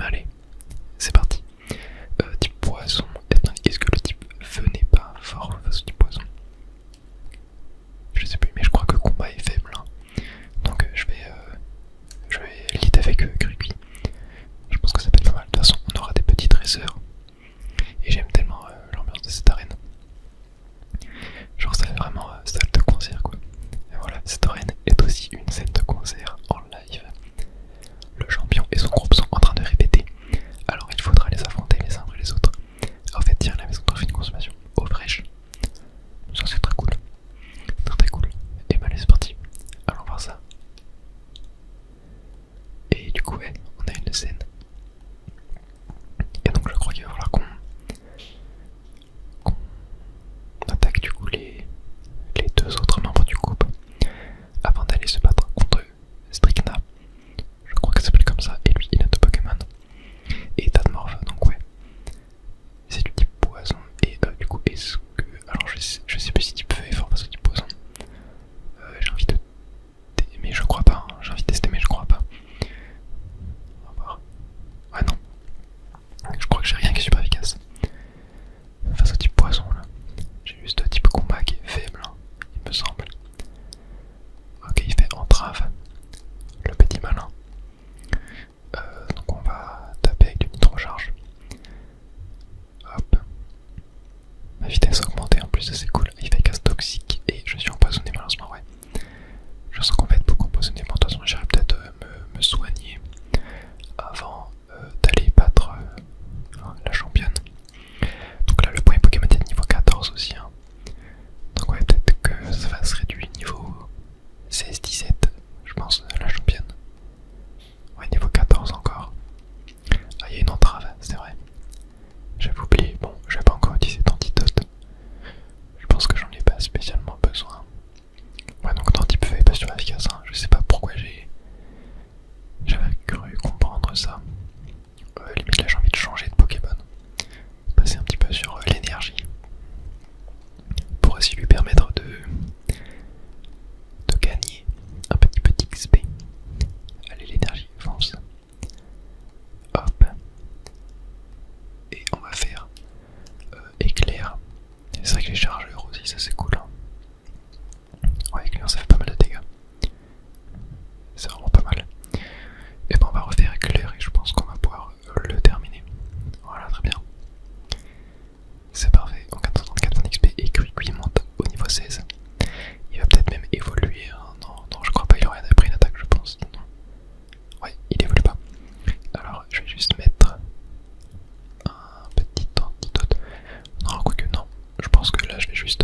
Allez, c'est parti. Type poisson. Attendez, est-ce que le type feu n'est pas fort face au type poisson? Je sais plus, mais je crois que le combat est faible. Hein. Donc je vais lead avec Grigui. Je pense que ça peut être pas mal. De toute façon, on aura des petits dresseurs. Et j'aime tellement l'ambiance de cette arène. Genre ça fait vraiment salle de concert quoi. Et voilà, cette arène est aussi une scène de concert en live. Le champion et son groupe sont en train de répéter. Alors il faudra les affronter les uns après les autres. En fait, tiens, la maison de une consommation eau fraîche. Ça c'est très cool. Très très cool. Et bah allez, c'est parti. Allons voir ça. Et du coup, ouais, on a une scène. Et donc je crois qu'il va falloir qu'on attaque du coup les deux autres membres du groupe avant d'aller se battre contre Strikna. Je crois que ça s'appelle comme ça. Et lui, il a deux Pokémon. Et Tadmorph, donc ouais. C'est du type poison. Et du coup, est-ce que... Alors je sais plus si type feu est fort face au type poison. J'ai envie de... Mais je crois pas. Hein. J'ai envie de tester mais je crois pas. On va voir. Ouais non. Je crois que j'ai rien qui est super efficace. Face au type poison là. J'ai juste le type combat qui est faible. Hein, il me semble. Ok, il fait entrave. Le petit malin. Donc on va taper avec du nitro-charge. Hop. Ma vitesse a augmenté en plus, ça c'est cool. Il fait casse toxique et je suis empoisonné malheureusement, ouais. Je sens qu'on va être beaucoup empoisonné. Bon, de toute façon, j'irai peut-être me soigner avant d'aller battre la championne. Donc là, le point Pokémon est niveau 14 aussi. Hein. Donc ouais, peut-être que ça va se réduire niveau 16-17, je pense, la championne. Ouais, niveau 14 encore. Ah, il y a une entrave, c'est vrai. J'avais oublié, bon, je vais pas encore utiliser d'antidote. Je pense que j'en ai pas spécialement besoin. Ouais, donc l'antidote est pas super efficace, hein. Je sais pas pourquoi j'avais cru comprendre ça. Limite là j'ai envie de changer de Pokémon. Passer un petit peu sur l'énergie. Pour aussi lui permettre de gagner un petit peu d'XP. Allez, l'énergie fonce. Hop. Et on va faire éclair. C'est vrai que les chargeurs aussi, ça c'est cool. Hein. Ouais, éclair ça fait pas mal de dégâts. C'est vraiment pas mal. Et ben on va refaire éclair et je pense qu'on va pouvoir le terminer. Voilà, très bien. C'est parfait. En 434 points d'XP et Grigui monte au niveau 16. Il va peut-être même évoluer. Hein. Non, je crois pas, il aurait pris une attaque, je pense. Non. Ouais, il évolue pas. Alors, je vais juste mettre un petit antidote. Non, quoique non. Je pense que là, je vais juste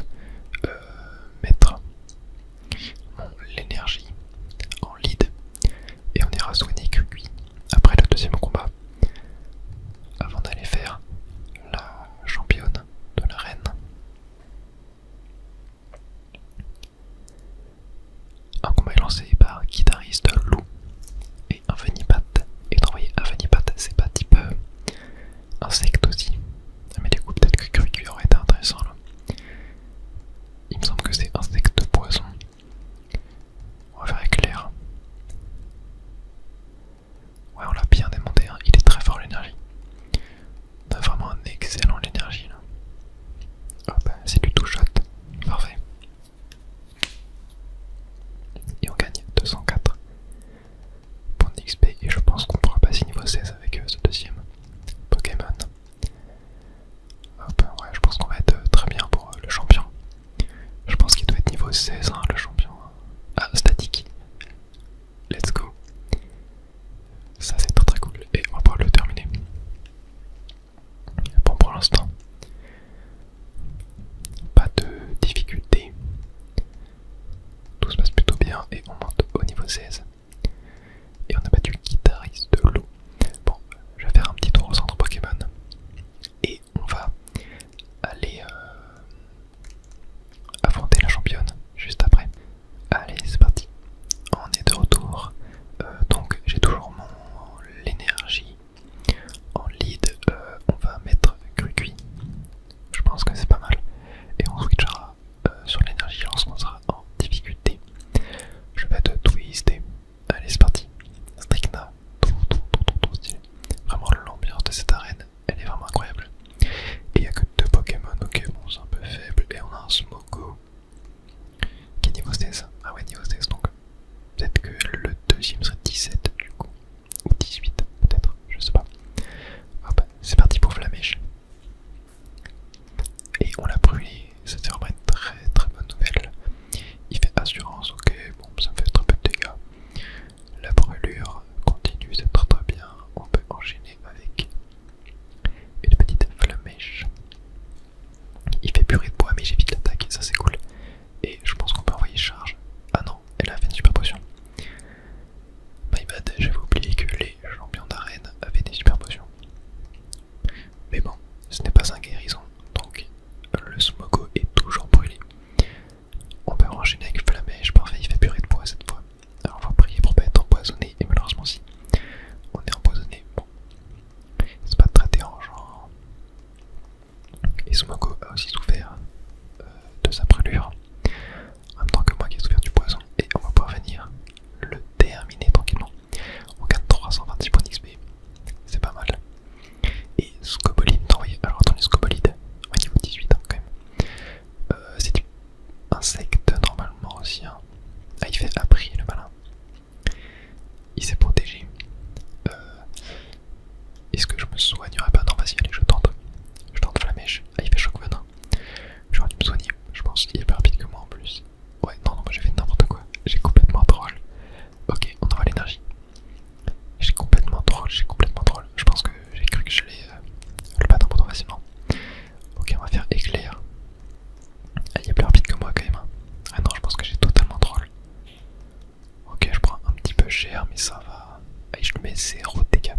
me soignerai pas. Non, vas-y, allez, je tente. Je tente Flamèche. Ah, il fait choc venin. J'aurais dû me soigner, je pense. Il est plus rapide que moi en plus. Ouais, non, non, moi j'ai fait n'importe quoi. J'ai complètement troll. Ok, on envoie l'énergie. J'ai complètement troll, j'ai complètement troll. Je pense que j'ai cru que j'allais le battre un peu trop facilement. Ok, on va faire éclair. Ah, il est plus rapide que moi quand même. Ah non, je pense que j'ai totalement troll. Ok, je prends un petit peu cher, mais ça va. Allez, je lui mets 0 de dégâts.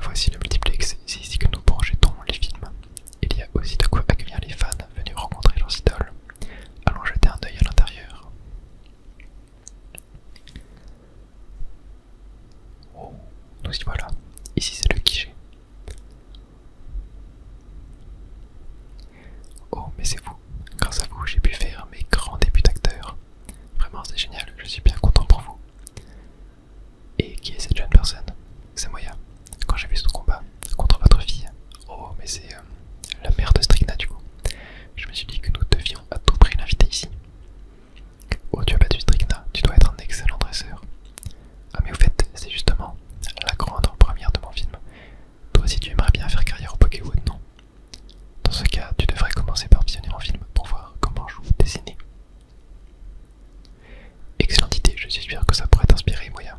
voici le multiplex, c'est ici que nous projetons les films. Il y a aussi de quoi accueillir les fans venus rencontrer leurs idoles. Allons jeter un œil à l'intérieur. Oh, nous y voilà. Ici c'est le guichet. Oh, mais c'est vous. Grâce à vous, j'ai pu faire mes grands débuts d'acteur. Vraiment, c'est génial, je suis bien content pour vous. Et qui est cette jeune personne? C'est Moya. Quand j'ai vu son combat contre votre fille, oh, mais c'est la mère de Strigna du coup. Je me suis dit que nous devions à tout prix l'inviter ici. Oh, tu as battu Strigna, tu dois être un excellent dresseur. Ah, mais au fait, c'est justement la grande première de mon film. Toi aussi, tu aimerais bien faire carrière au Pokéwood, non? Dans ce cas, tu devrais commencer par visionner mon film pour voir comment je vous dessiner. Excellente idée, je suis sûr que ça pourrait t'inspirer, Moya.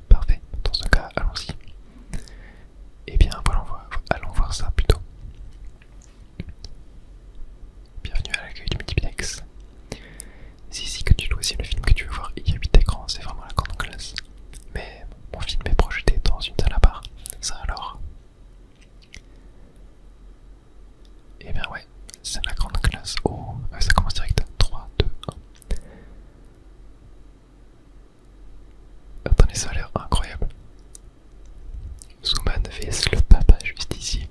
Parfait, dans ce cas, allons-y. Eh bien, voilà, allons voir ça plutôt. Bienvenue à l'accueil du multiplex. C'est ici que tu choisis le film que tu veux voir. Il y a 8 écrans, c'est vraiment la grande classe. Mais mon film est projeté dans une salle à part. Ça alors? Eh bien ouais, c'est la grande classe. Oh, ça commence direct. 3, 2, 1. Attendez, ça a l'air incroyable. Zooman vs le papa juste ici.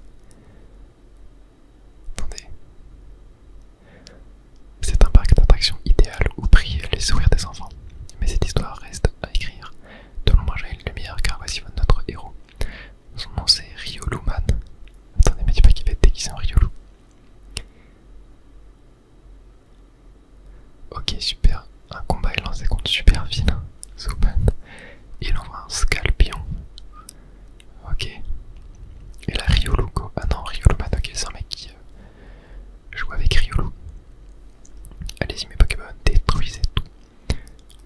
Attendez. C'est un parc d'attractions idéal où brillent les sourires des enfants. Mais cette histoire reste à écrire de l'ombre à une lumière car voici notre héros. Son nom c'est Riolu Man. Attendez, mais dis pas qu'il va être déguisé en Riolu. Ok, super. Un combat est lancé contre super vilain. Zooman. Il envoie un Scalpion. Ok. Et là Riolu go. Ah non, Riolu Man, ok, c'est un mec qui joue avec Riolu. Allez-y mes Pokémon, détruisez tout.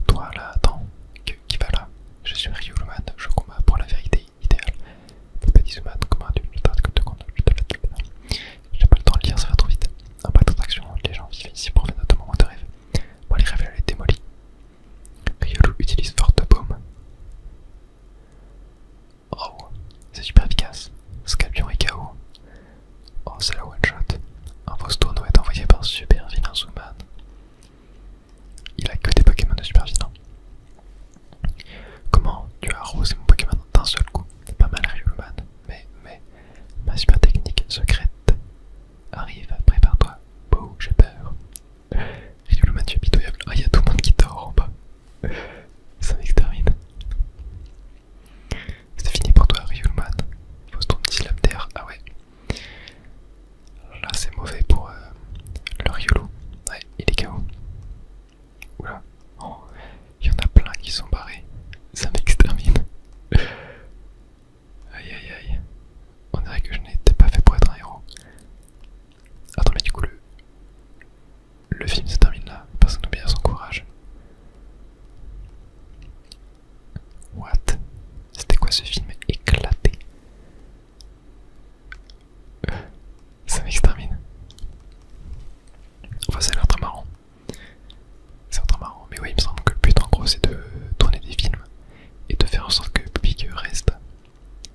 Toi là, attends, qui va là? Je suis Riolu Man, je combats pour la vérité idéale. Papa dit Zooman, comment tu me tardes que te comptes? J'ai pas le temps de lire, ça va trop vite. Un parc d'attraction, les gens vivent ici pour faire notre moment de rêve. Bon, les rêves, elle est démolie. Riolu utilise Forte Baume. Oh, c'est super efficace. Scalpion et KO. Oh, c'est la one shot. Un fausse tourneau est envoyé par super vilain Zooman. Il a que des Pokémon de super vilain. Comment tu as arrosé mon Pokémon d'un seul coup? Pas mal Rioluman, mais ma super technique secrète arrive, prépare-toi. Beau, j'ai peur. Rioluman, tu es pitoyable. Ah, il y a tout le monde qui dort en bas. Ça m'extermine. C'est fini pour toi, Rioluman. Pose ton petit lame d'air. Ah ouais. Là, c'est mauvais pour le Riolu. Ouais, il est KO. Oula. Oh, il y en a plein qui sont barrés. Ça m'extermine. Aïe aïe aïe. On dirait que je n'étais pas fait pour être un héros. Attends, mais du coup, le film se termine là. Personne n'oublie son courage. What? C'était quoi ce film éclaté? Ça m'extermine. Enfin, ça a l'air très marrant. C'est très marrant. Mais oui, il me semble que le but en gros c'est de tourner des films et de faire en sorte que le public reste.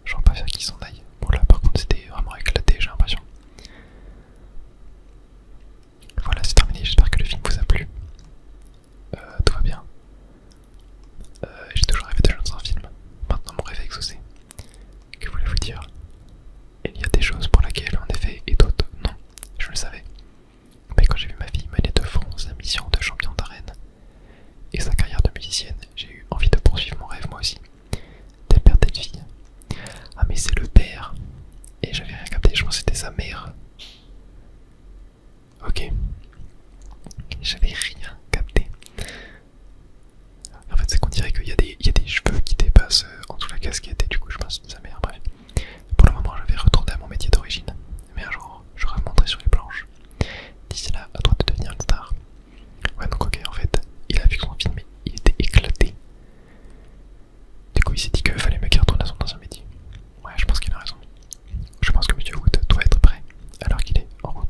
Je ne pas faire qu'ils s'en aillent. Bon là par contre c'était vraiment éclaté, j'ai l'impression. Voilà, c'est terminé, j'espère que le film vous a plu. Tout va bien. J'ai toujours rêvé de jouer dans un film. Maintenant mon rêve est exaucé. Que voulez-vous dire? Il y a des choses pour lesquelles en effet et d'autres non. Je le savais. Mais quand j'ai vu ma fille mener de front sa mission de champion d'arène et sa carrière de musicienne, j'ai eu envie de poursuivre mon rêve moi aussi. Tel père, telle fille. Ah mais c'est le père. Et j'avais rien capté, je pensais que c'était sa mère. Ok. J'avais rien capté. En fait c'est qu'on dirait qu'il y a des cheveux qui dépassent en dessous de la casquette et du coup je pense que c'est sa mère, bref. Pour le moment je vais retourner à mon métier d'origine. Mais un jour je remonterai sur les planches. D'ici là, à toi de devenir une star. Ouais donc ok, en fait, il a vu que son film il était éclaté. Du coup il s'est dit qu'il fallait me qu'il retourne à son ancien métier. Ouais, je pense qu'il a raison. Je pense que Monsieur Wood doit être prêt alors qu'il est en route.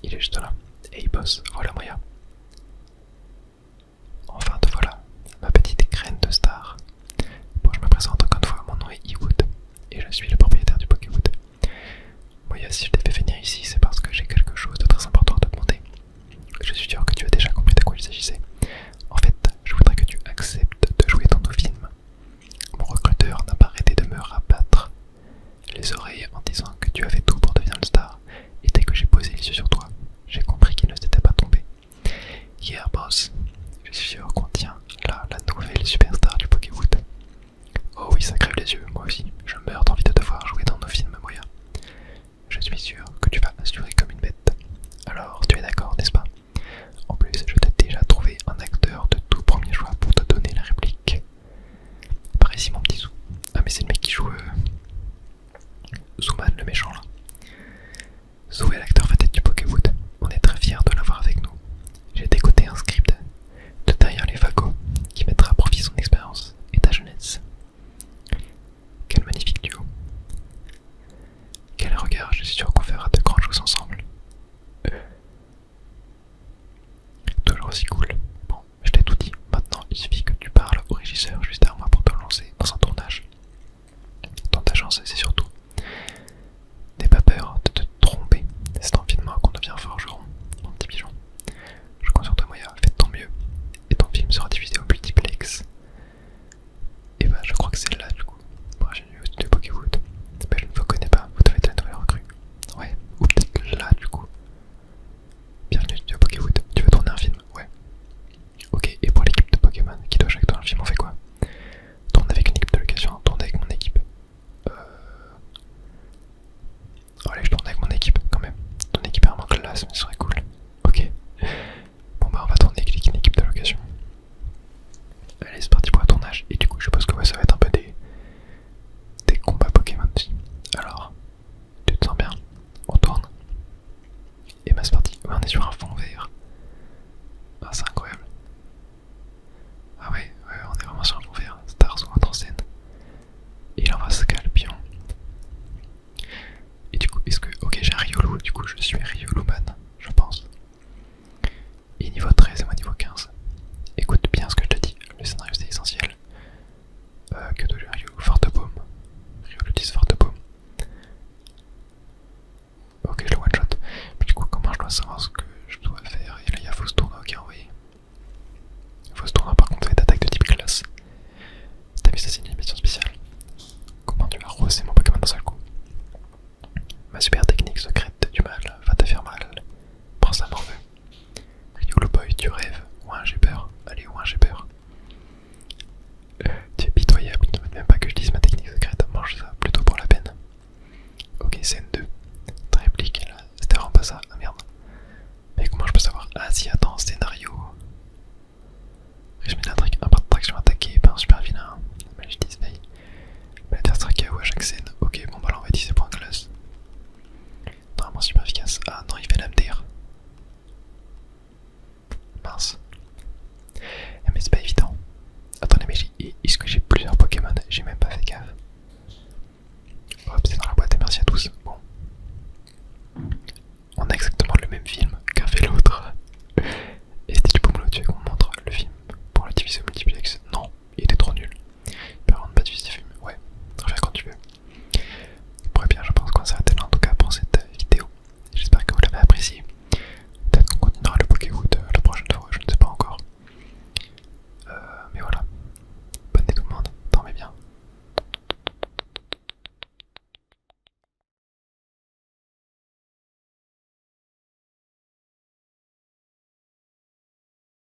Il est juste là. Et il bosse. Voilà Moya. Enfin te voilà, ma petite graine de star. Bon, je me présente encore une fois, mon nom est Ewood. Et je suis le propriétaire du Pokéwood. Moya, si je t'ai fait venir ici, c'est parce que j'ai quelque chose de très important à te demander. Je suis sûr que tu as déjà compris de quoi il s'agissait. En fait, je voudrais que tu acceptes de jouer dans nos films. Mon recruteur n'a pas arrêté de me rabattre les oreilles en disant que tu avais tout pour devenir une star. Et dès que j'ai posé les yeux sur toi, j'ai compris qu'il ne s'était pas tombé. Yeah, boss. Je suis sûr qu'on tient là la nouvelle superstar du Pokéwood. Oh oui, ça crève les yeux, moi aussi. Je meurs d'envie de te voir jouer dans nos films, Moya. Je suis sûr que tu vas assurer comme une bête. Alors, tu es d'accord, n'est-ce pas? En plus, je t'ai déjà trouvé un acteur de tout premier choix pour te donner la réplique. Par ici, mon petit Zou. Ah, mais c'est le mec qui joue Zooman, le méchant là. Zou est l'acteur vedette du Pokéwood. On est très fiers de l'avoir avec nous. J'ai décoté un script de derrière les fagots qui mettra à profit son expérience et ta jeunesse. Quel magnifique duo. Quel regard, je suis sûr qu'on fera de grandes choses ensemble. Toujours aussi cool. Bon, je t'ai tout dit. Maintenant, il suffit que tu parles au régisseur juste derrière moi pour te lancer dans un tournage. Dans ta chance, c'est surtout. N'aie pas peur de te tromper. C'est en filmant qu'on devient forgeron, mon petit pigeon. Je compte sur toi, Moya, fais de ton mieux. Et ton film sera diffusé au multiplex. Et bah, je crois que c'est là du coup. Bienvenue au studio Pokéwood. Bah, je ne vous connais pas, vous devez être la nouvelle recrue. Ouais, ou peut-être là du coup. Bienvenue au studio Pokéwood. Tu veux tourner un film? Ouais. Ok, et pour l'équipe de Pokémon qui doit jouer avec toi dans le film, on fait quoi? Tourne avec une équipe de location, tourne avec mon équipe. Oh, allez, je tourne avec mon équipe quand même. Ton équipe est vraiment classe, mais ce serait cool. Ok. Bon bah on va tourner avec une équipe de location. Allez, c'est parti pour le tournage. Et du coup, je suppose que ouais, ça va être un peu des combats Pokémon aussi. Alors, tu te sens bien? On tourne. Et bah c'est parti. Ouais, on est sur un fond vert. Ah, c'est incroyable. Ah ouais, on est vraiment sur un fond vert. Starzo entre en scène. Et il envoie Scalpion. Et du coup, est-ce que... Ok, j'ai un Riolu, du coup je suis Rioluman, je pense. Et niveau 13 et moi niveau 15. Écoute bien ce que je te dis, le scénario c'est essentiel. Que de Riolu, forte paume. Riolu 10, forte paume. Ok, je le one shot. Mais du coup, comment je dois savoir ce que je dois faire? Et là, il y a fausse tournoi, ok, envoyé. Fausse tournoi, par contre, fait attaque de type classe. T'as vu ça, c'est une animation spéciale. Comment tu vas rosser mon Pokémon d'un seul coup? Ma super technique secrète du mal va te faire mal. Prends ça, m'en veux. Riolu boy, tu rêves. Ouin, j'ai peur. Allez, ouin, j'ai peur. Tu es pitoyable, ne veux même pas que je dise ma technique secrète. Mange ça, plutôt pour la peine. Ok, scène 2. Ta réplique, là, c'était vraiment pas ça. Ah merde. Mais comment je peux savoir? Ah si, attends, scénario. Résumé de l'intrigue, un part de traction attaqué par un super vilain. Magie Disney. L'adversaire KO à chaque scène. Ok, bon bah là on va utiliser pour un classe. Normalement super efficace. Ah non, il fait l'AMDR. Mince. Mais c'est pas évident. Attendez, mais est-ce que j'ai plusieurs Pokémon? J'ai même pas fait gaffe. Hop, c'est dans la boîte et merci à tous. Bon,